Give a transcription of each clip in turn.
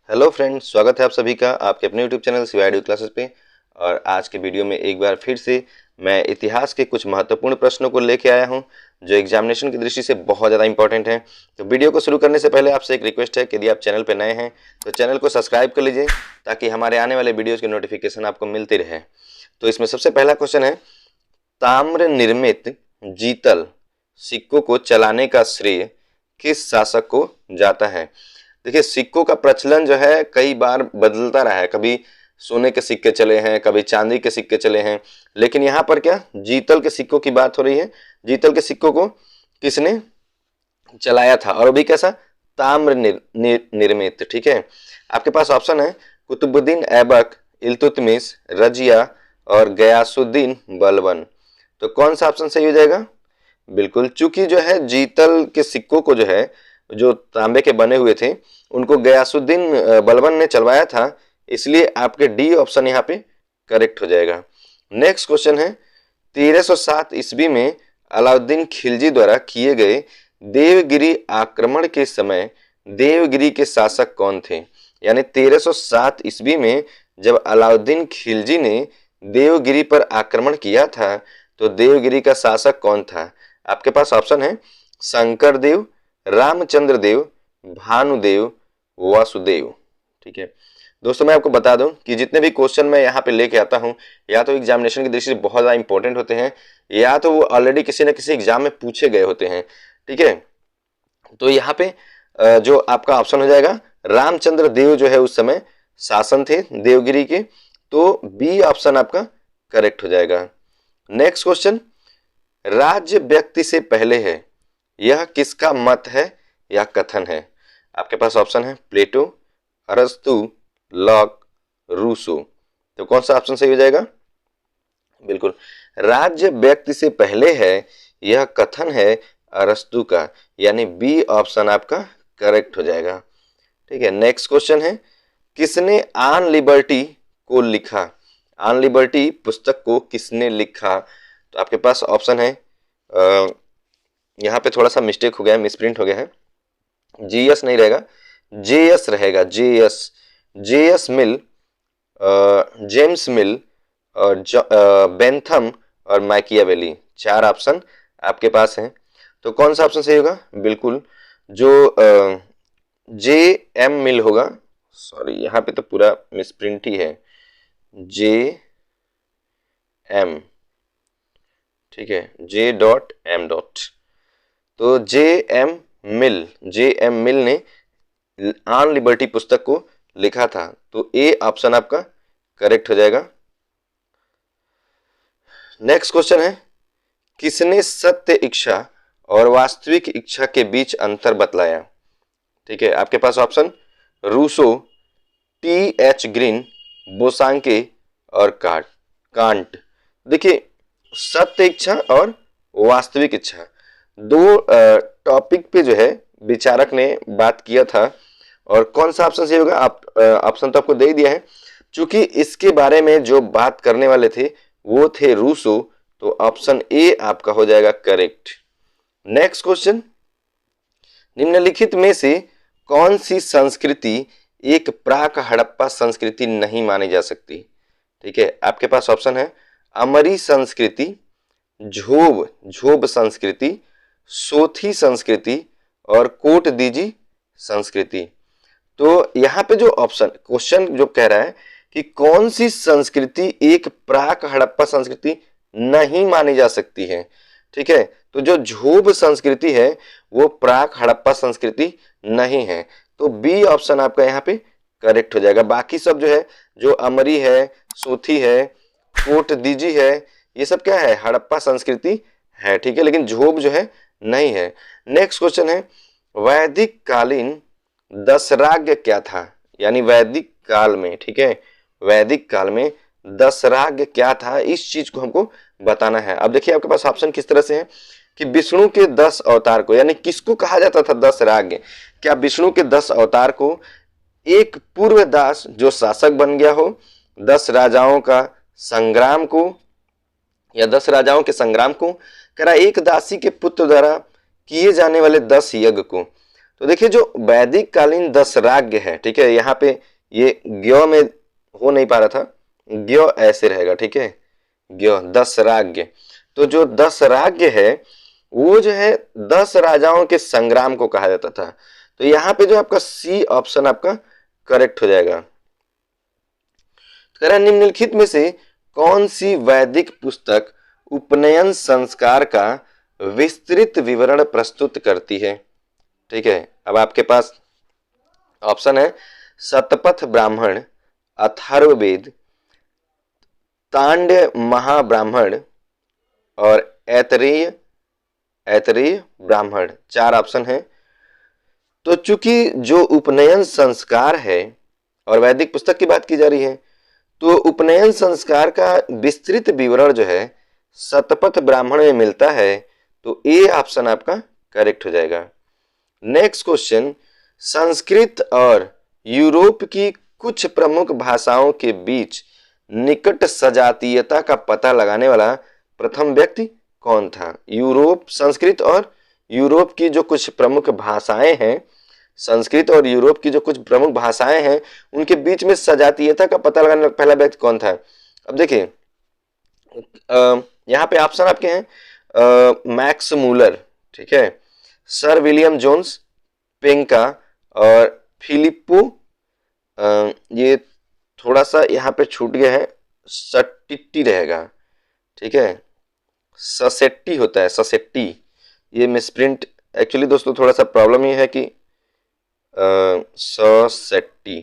Hello friends, स्वागत है आप सभी का आपके अपने यूट्यूब चैनल सिवाय क्लासेस पे। और आज के वीडियो में एक बार फिर से मैं इतिहास के कुछ महत्वपूर्ण प्रश्नों को लेके आया हूं जो एग्जामिनेशन की दृष्टि से बहुत ज़्यादा इंपॉर्टेंट हैं। तो वीडियो को शुरू करने से पहले आपसे एक रिक्वेस्ट है कि यदि आप चैनल पर नए हैं तो चैनल को सब्सक्राइब कर लीजिए ताकि हमारे आने वाले वीडियोज़ की नोटिफिकेशन आपको मिलती रहे। तो इसमें सबसे पहला क्वेश्चन है, ताम्र निर्मित जीतल सिक्कों को चलाने का श्रेय किस शासक को जाता है। देखिए, सिक्कों का प्रचलन जो है कई बार बदलता रहा है। कभी सोने के सिक्के चले हैं, कभी चांदी के सिक्के चले हैं, लेकिन यहाँ पर क्या जीतल के सिक्कों की बात हो रही है। जीतल के सिक्कों को किसने चलाया था और वो भी कैसा, ताम्र निर्मित। ठीक है, आपके पास ऑप्शन है कुतुबुद्दीन ऐबक, इल्तुतमिश, रजिया और गयासुद्दीन बलबन। तो कौन सा ऑप्शन सही हो जाएगा? बिल्कुल, चूंकि जो है जीतल के सिक्कों को जो है जो तांबे के बने हुए थे उनको गयासुद्दीन बलबन ने चलवाया था, इसलिए आपके डी ऑप्शन यहाँ पे करेक्ट हो जाएगा। नेक्स्ट क्वेश्चन है, 1307 ईस्वी में अलाउद्दीन खिलजी द्वारा किए गए देवगिरी आक्रमण के समय देवगिरी के शासक कौन थे। यानी 1307 ईस्वी में जब अलाउद्दीन खिलजी ने देवगिरी पर आक्रमण किया था तो देवगिरी का शासक कौन था। आपके पास ऑप्शन है शंकर देव, रामचंद्र देव, भानुदेव, वासुदेव। ठीक है दोस्तों, मैं आपको बता दूं कि जितने भी क्वेश्चन मैं यहाँ पे लेके आता हूँ या तो एग्जामिनेशन की दृष्टि से बहुत ज़्यादा इंपॉर्टेंट होते हैं या तो वो ऑलरेडी किसी न किसी एग्जाम में पूछे गए होते हैं। ठीक है, तो यहाँ पे जो आपका ऑप्शन हो जाएगा रामचंद्र देव जो है उस समय शासन थे देवगिरी के, तो बी ऑप्शन आपका करेक्ट हो जाएगा। नेक्स्ट क्वेश्चन, राज्य व्यक्ति से पहले है, यह किसका मत है या कथन है। आपके पास ऑप्शन है प्लेटो, अरस्तु, लॉक, रूसो। तो कौन सा ऑप्शन सही हो जाएगा? बिल्कुल, राज्य व्यक्ति से पहले है यह कथन है अरस्तु का, यानी बी ऑप्शन आपका करेक्ट हो जाएगा। ठीक है, नेक्स्ट क्वेश्चन है, किसने ऑन लिबर्टी को लिखा। ऑन लिबर्टी पुस्तक को किसने लिखा। तो आपके पास ऑप्शन है, यहाँ पे थोड़ा सा मिस्टेक हो गया है, मिसप्रिंट हो गया है, जीएस नहीं रहेगा, जेएस रहेगा। जेएस मिल, जेम्स मिल और बेंथम और मैकियावेली, चार ऑप्शन आपके पास हैं। तो कौन सा ऑप्शन सही होगा? बिल्कुल, जो जे एम मिल होगा। सॉरी, यहाँ पे तो पूरा मिसप्रिंट ही है, जे एम। ठीक है, जे डॉट एम डॉट। तो जे एम मिल ने ऑन लिबर्टी पुस्तक को लिखा था, तो ए ऑप्शन आपका करेक्ट हो जाएगा। नेक्स्ट क्वेश्चन है, किसने सत्य इच्छा और वास्तविक इच्छा के बीच अंतर बतलाया। ठीक है, आपके पास option Rousseau, T H Green, Bosanquet और कांट। देखिए, सत्य इच्छा और वास्तविक इच्छा दो टॉपिक पे जो है विचारक ने बात किया था, और कौन सा ऑप्शन सही होगा? आप ऑप्शन तो आपको दे ही दिया है, क्योंकि इसके बारे में जो बात करने वाले थे वो थे रूसो, तो ऑप्शन ए आपका हो जाएगा करेक्ट। नेक्स्ट क्वेश्चन, निम्नलिखित में से कौन सी संस्कृति एक प्राक हड़प्पा संस्कृति नहीं मानी जा सकती। ठीक है, आपके पास ऑप्शन है अमरी संस्कृति, झोब संस्कृति, सोथी संस्कृति और कोटदीजी संस्कृति। तो यहाँ पे जो ऑप्शन क्वेश्चन जो कह रहा है कि कौन सी संस्कृति एक प्राक हड़प्पा संस्कृति नहीं मानी जा सकती है। ठीक है, तो जो झोब संस्कृति है वो प्राक हड़प्पा संस्कृति नहीं है, तो बी ऑप्शन आपका यहाँ पे करेक्ट हो जाएगा। बाकी सब जो है, जो अमरी है, सोथी है, कोटदीजी है, ये सब क्या है, हड़प्पा संस्कृति है। ठीक है, लेकिन झोब जो है नहीं है। नेक्स्ट क्वेश्चन है, वैदिक कालीन दशराग्य क्या था। यानी वैदिक काल में, ठीक है, वैदिक काल में दशराग्य क्या था, इस चीज को हमको बताना है। अब देखिए, आपके पास ऑप्शन किस तरह से है कि विष्णु के 10 अवतार को, यानी किसको कहा जाता था दशराग्य। क्या विष्णु के 10 अवतार को एक पूर्व दास जो शासक बन गया हो, 10 राजाओं का संग्राम को, या 10 राजाओं के संग्राम को, करा एक दासी के पुत्र द्वारा किए जाने वाले 10 यज्ञ को। तो देखिए जो वैदिक कालीन 10 राज्ञ है, ठीक है, यहाँ पे ये ग्यो में हो नहीं पा रहा था, ग्यो ऐसे रहेगा, ठीक है, ग्यो 10 राज्ञ। तो जो 10 राज्ञ है वो जो है 10 राजाओं के संग्राम को कहा जाता था। तो यहाँ पे जो आपका सी ऑप्शन आपका करेक्ट हो जाएगा। कह रहा है निम्नलिखित में से कौन सी वैदिक पुस्तक उपनयन संस्कार का विस्तृत विवरण प्रस्तुत करती है, ठीक है। अब आपके पास ऑप्शन है शतपथ ब्राह्मण, अथर्ववेद, तांड्य महाब्राह्मण और ऐतरेय ब्राह्मण। 4 ऑप्शन है। तो चूंकि जो उपनयन संस्कार है और वैदिक पुस्तक की बात की जा रही है, तो उपनयन संस्कार का विस्तृत विवरण जो है शतपथ ब्राह्मण में मिलता है, तो ए ऑप्शन आपका करेक्ट हो जाएगा। नेक्स्ट क्वेश्चन, संस्कृत और यूरोप की कुछ प्रमुख भाषाओं के बीच निकट सजातीयता का पता लगाने वाला प्रथम व्यक्ति कौन था? यूरोप, संस्कृत और यूरोप की जो कुछ प्रमुख भाषाएं हैं, संस्कृत और यूरोप की जो कुछ प्रमुख भाषाएं हैं, उनके बीच में सजातीयता का पता लगाने वाला पहला व्यक्ति कौन था? अब देखिए यहाँ पे ऑप्शन आपके हैं मैक्स मूलर, ठीक है, सर विलियम जोन्स, पेंका और फिलिप्पो, ये थोड़ा सा यहाँ पे छूट गया है, सटिट्टी रहेगा, ठीक है, ससेट्टी होता है, ससेट्टी, ये मिसप्रिंट एक्चुअली दोस्तों थोड़ा सा प्रॉब्लम ये है कि ससेट्टी,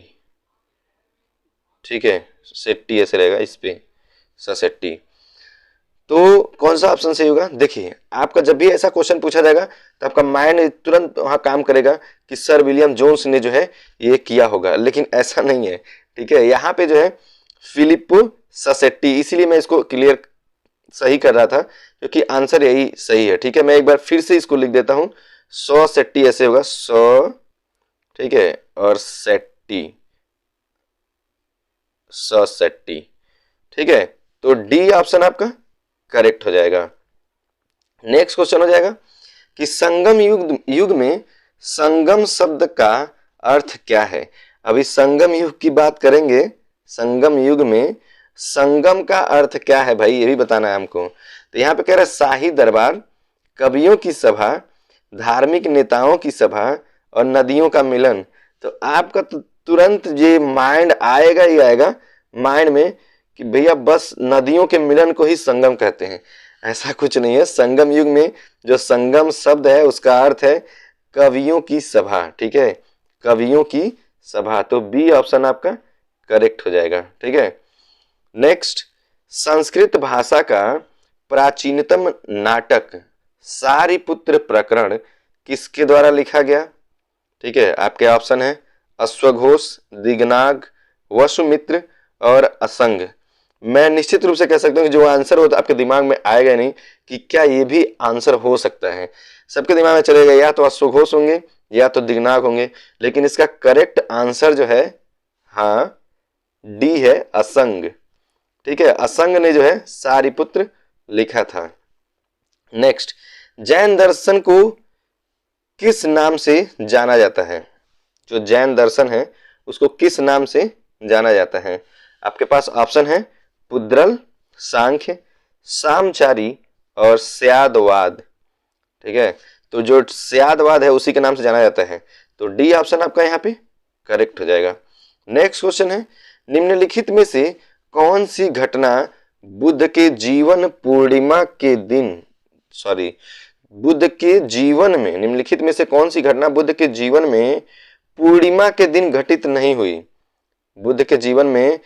ठीक है, सेट्टी ऐसे रहेगा इस पे, ससेट्टी। तो कौन सा ऑप्शन सही होगा? देखिए आपका जब भी ऐसा क्वेश्चन पूछा जाएगा तो आपका माइंड तुरंत वहां काम करेगा कि सर विलियम जोन्स ने जो है ये किया होगा, लेकिन ऐसा नहीं है, ठीक है। यहाँ पे जो है फिलिप्पो ससेट्टी, इसीलिए मैं इसको क्लियर सही कर रहा था क्योंकि आंसर यही सही है, ठीक है। मैं एक बार फिर से इसको लिख देता हूं, ससेट्टी ऐसे होगा, ठीक है, और सेट्टी, ससेट्टी, ठीक है। तो डी ऑप्शन आपका करेक्ट हो जाएगा। नेक्स्ट क्वेश्चन हो जाएगा कि संगम युग में संगम शब्द का अर्थ क्या है? अभी संगम युग की बात करेंगे, संगम युग में संगम का अर्थ क्या है भाई, ये भी बताना है हमको। तो यहाँ पे कह रहा है शाही दरबार, कवियों की सभा, धार्मिक नेताओं की सभा और नदियों का मिलन। तो आपका तो तुरंत ये माइंड आएगा ही आएगा माइंड में कि भैया बस नदियों के मिलन को ही संगम कहते हैं। ऐसा कुछ नहीं है। संगम युग में जो संगम शब्द है उसका अर्थ है कवियों की सभा, ठीक है, कवियों की सभा। तो बी ऑप्शन आपका करेक्ट हो जाएगा, ठीक है। नेक्स्ट, संस्कृत भाषा का प्राचीनतम नाटक सारिपुत्र प्रकरण किसके द्वारा लिखा गया? ठीक है, आपके ऑप्शन है अश्वघोष, दिगनाग, वसुमित्र और असंग। मैं निश्चित रूप से कह सकता हूँ कि जो आंसर होता आपके दिमाग में आएगा नहीं कि क्या ये भी आंसर हो सकता है। सबके दिमाग में चलेगा या तो अश्वघोष होंगे या तो दिगनाग होंगे, लेकिन इसका करेक्ट आंसर जो है हाँ डी है, असंग, ठीक है। असंग ने जो है सारिपुत्र लिखा था। नेक्स्ट, जैन दर्शन को किस नाम से जाना जाता है? जो जैन दर्शन है उसको किस नाम से जाना जाता है? आपके पास ऑप्शन है पुद्रल, सांख्य, सामचारी और स्यादवाद, ठीक है। तो जो स्यादवाद है उसी के नाम से जाना जाता है, तो डी ऑप्शन आपका यहाँ पे करेक्ट हो जाएगा। नेक्स्ट क्वेश्चन है निम्नलिखित में से कौन सी घटना बुद्ध के जीवन पूर्णिमा के दिन, बुद्ध के जीवन में, निम्नलिखित में से कौन सी घटना बुद्ध के जीवन में पूर्णिमा के दिन घटित नहीं हुई? बुद्ध के जीवन में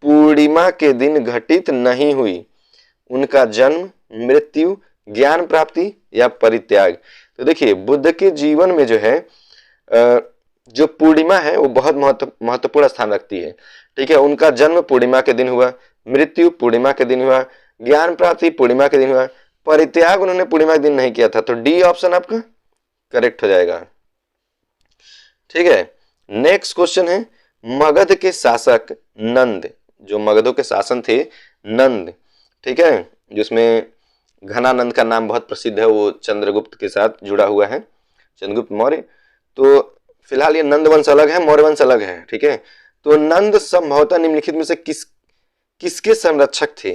पूर्णिमा के दिन घटित नहीं हुई। उनका जन्म, मृत्यु, ज्ञान प्राप्ति या परित्याग। तो देखिए बुद्ध के जीवन में जो है जो पूर्णिमा है वो बहुत महत्वपूर्ण स्थान रखती है, ठीक है। उनका जन्म पूर्णिमा के दिन हुआ, मृत्यु पूर्णिमा के दिन हुआ, ज्ञान प्राप्ति पूर्णिमा के दिन हुआ, परित्याग उन्होंने पूर्णिमा के दिन नहीं किया था। तो डी ऑप्शन आपका करेक्ट हो जाएगा, ठीक है। नेक्स्ट क्वेश्चन है मगध के शासक नंद, जो मगधों के शासन थे नंद, ठीक है, जिसमें घनानंद का नाम बहुत प्रसिद्ध है, वो चंद्रगुप्त के साथ जुड़ा हुआ है, चंद्रगुप्त मौर्य। तो फिलहाल ये नंद वंश अलग है, मौर्य वंश अलग है, ठीक है। तो नंद संभवतः निम्नलिखित में से किसके संरक्षक थे?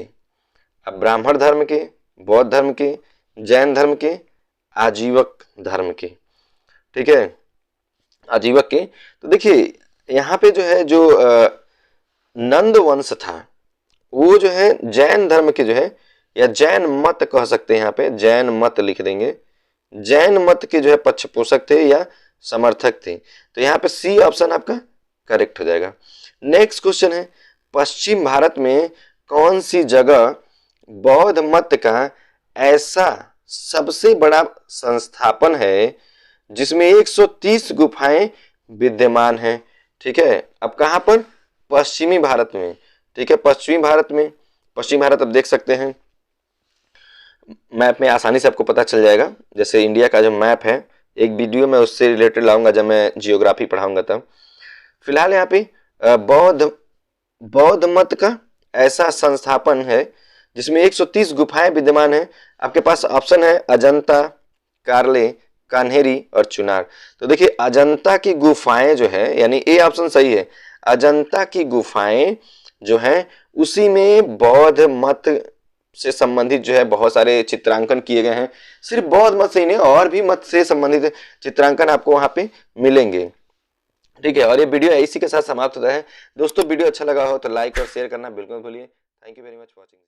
अब ब्राह्मण धर्म के, बौद्ध धर्म के, जैन धर्म के, आजीवक धर्म के, ठीक है, आजीवक के। तो देखिए यहाँ पे जो है जो नंद वंश था वो जो है जैन धर्म के जो है, या जैन मत कह सकते हैं, यहाँ पे जैन मत लिख देंगे, जैन मत के जो है पक्ष पोषक थे या समर्थक थे। तो यहाँ पे सी ऑप्शन आपका करेक्ट हो जाएगा। नेक्स्ट क्वेश्चन है, पश्चिम भारत में कौन सी जगह बौद्ध मत का ऐसा सबसे बड़ा संस्थापन है जिसमें 130 गुफाएं विद्यमान हैं? ठीक है, अब कहां पर? पश्चिमी भारत में, ठीक है, पश्चिमी भारत में। पश्चिमी भारत अब देख सकते हैं मैप में, आसानी से आपको पता चल जाएगा। जैसे इंडिया का जो मैप है, एक वीडियो में उससे रिलेटेड लाऊंगा जब मैं जियोग्राफी पढ़ाऊंगा तब। फिलहाल यहाँ पे बौद्ध मत का ऐसा संस्थापन है जिसमें 130 गुफाएं विद्यमान है। आपके पास ऑप्शन है अजंता, कार्ले, कान्हेरी और चुनार। तो देखिए अजंता की गुफाएं जो है, यानी ए ऑप्शन सही है, अजंता की गुफाएं जो है उसी में बौद्ध मत से संबंधित जो है बहुत सारे चित्रांकन किए गए हैं। सिर्फ बौद्ध मत से ही नहीं, और भी मत से संबंधित चित्रांकन आपको वहां पे मिलेंगे, ठीक है। और ये वीडियो इसी के साथ समाप्त होता है। दोस्तों वीडियो अच्छा लगा हो तो लाइक और शेयर करना बिल्कुल मत भूलिए। Thank you very much for watching.